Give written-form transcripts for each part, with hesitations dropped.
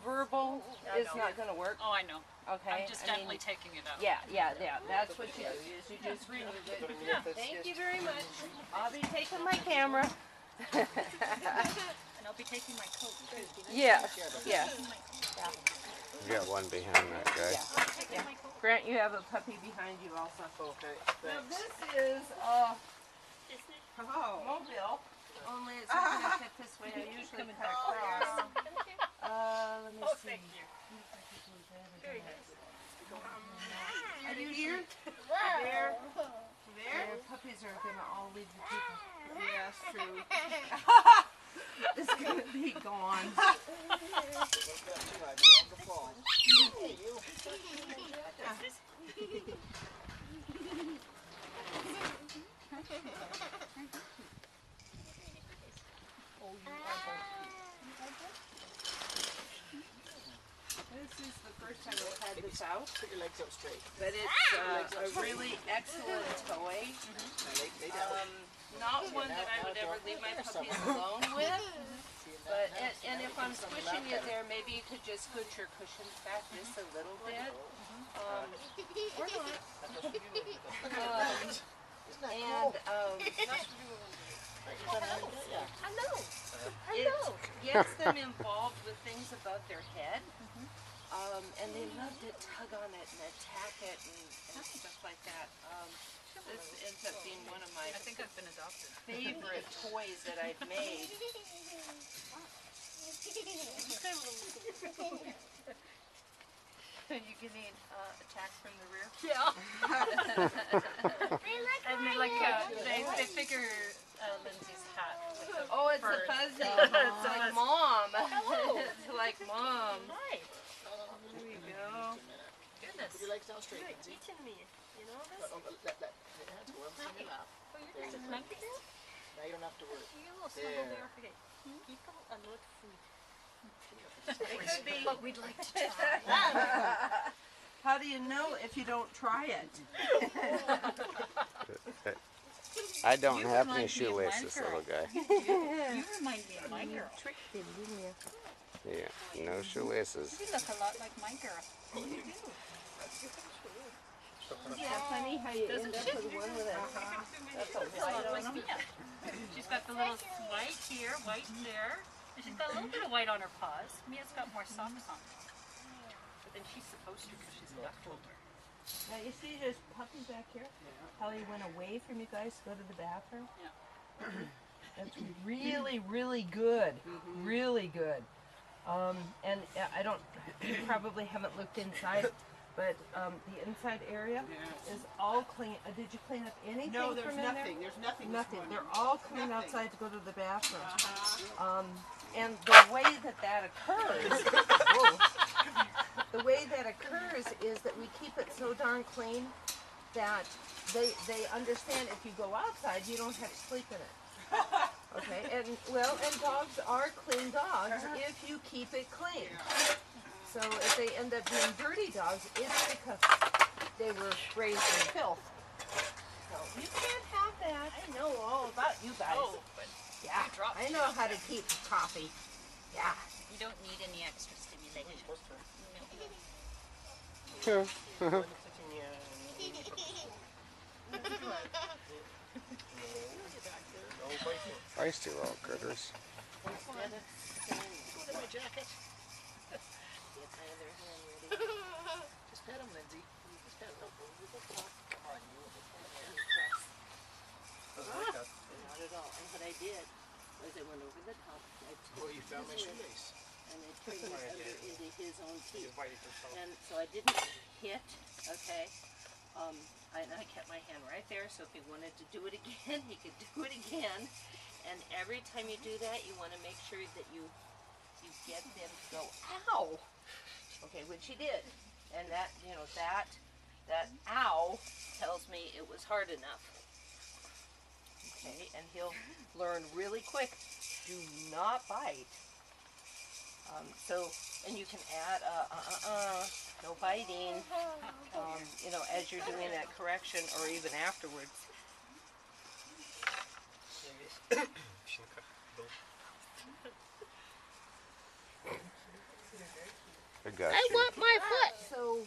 verbal is not going to work. Oh, I know. Okay. I'm just definitely taking it out. Yeah. That's what you do. Is you just remove it. Yeah. Thank you very much. I'll be taking my camera. And I'll be taking my coat too. Yeah. You got one behind that guy. Yeah. Grant, you have a puppy behind you also. Okay, Now thanks. this is mobile. Only it's not going to fit this way. I usually cut across. Let me see. Thank you. Very nice. Are you here? There. Puppies are going to all leave the people. Yes, true. It's going to be gone. This is the first time I've had this out. Put your legs up straight. But it's a really excellent toy. Not one that I would ever leave my puppies alone with. But and if I'm squishing you there, maybe you could just scoot your cushions back just a little bit. Or not. It gets them involved with things above their head. And they love to tug on it and attack it and stuff like that. This ends up being one of my I think I've been adopted. favorite toys that I've made. You can eat attacks from the rear. Yeah. And they figure Lindsay's hat. Oh, it's a fuzzy. It's like mom. Hello. It's like mom. Hi. There you go. Goodness. Put your legs down straight, Lindsay. Teaching me. You know this? Let your hands go up in your lap. Oh, you're just a monkey girl? Now you don't have to worry. You little snuggle there. Okay. People are not food. It could be. But we'd like to try. How do you know if you don't try it? I don't have any shoelaces, little guy. You remind me of my girl. Tricked him, didn't you? Yeah, no shoelaces. You look a lot like my girl. You do. Yeah, funny how you end up with one with a that's a white on them. She's got the little white here, white there. And she's got a little bit of white on her paws. Mia's got more socks on. But then she's supposed to because she's a duck holder. Now you see there's puppy back here? How he went away from you guys to go to the bathroom? Yeah. That's really, really good. Really good. And I don't, you probably haven't looked inside, but the inside area is all clean. Did you clean up anything No, there's from in nothing. there? There's nothing. Nothing. This They're morning. all clean Nothing. outside to go to the bathroom. And the way that occurs, the way that occurs is that we keep it so darn clean that they understand if you go outside, you don't have to sleep in it. Okay, and dogs are clean dogs if you keep it clean. So if they end up being dirty dogs, it's because they were raised in filth. So you can't have that. I know all about you guys. Oh, but Yeah, I know how to keep coffee. Yeah. you don't need any extra stimulation. Feisty little critters. Just pet him, Lindsay. Just pet him. Not at all. And what I did was I went over the top. Oh, you found my shoelace. And I turned it under into his own teeth. And so I didn't hit, okay? And I kept my hand right there, so if he wanted to do it again, he could do it again. And every time you do that, you want to make sure that you get them to go, ow! Okay, which he did. And that, that ow tells me it was hard enough. Okay, and he'll learn really quick, do not bite. And you can add no biting, as you're doing that correction or even afterwards. got I you. want my foot. So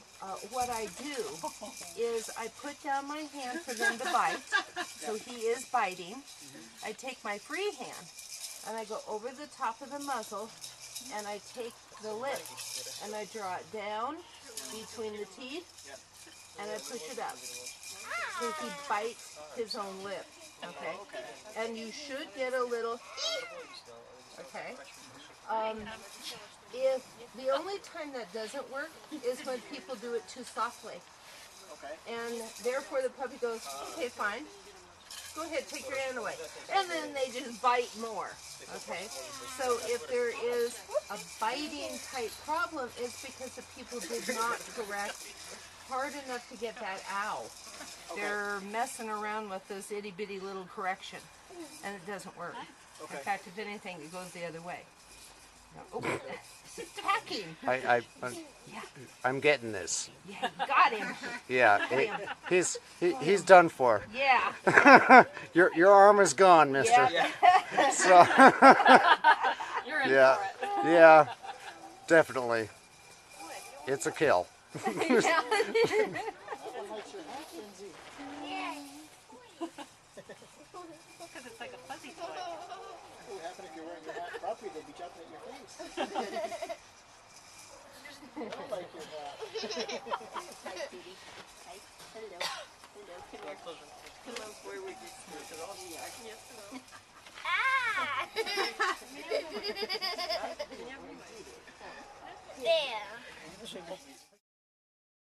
what I do is I put down my hand for them to bite. So he is biting. I take my free hand and I go over the top of the muzzle and I take the lip and I draw it down between the teeth and I push it up. So he bites his own lip. Okay? And you should get a little, okay? If the only time that doesn't work is when people do it too softly. Okay. And therefore the puppy goes, okay, fine. Go ahead, take your hand away. And then they just bite more. Okay? So if there is a biting type problem, it's because the people did not correct hard enough to get that out. They're messing around with this itty bitty little correction. And it doesn't work. Okay. In fact, if anything, it goes the other way. Oh, this is attacking. I'm getting this. Yeah, you got him. Yeah, he's done for. Yeah. Your arm is gone, mister. Yeah. So, You're in yeah, for it. yeah, definitely. It's a kill. Yeah. That one likes your hat, Lindsay. Because it's like a fuzzy toy. What would happen if you're wearing your hat properly? They'd be jumping at your face. I don't like your hat. Hi, Phoebe. Hi. Hello. Hello. Come on. Come on forward. Ah! There.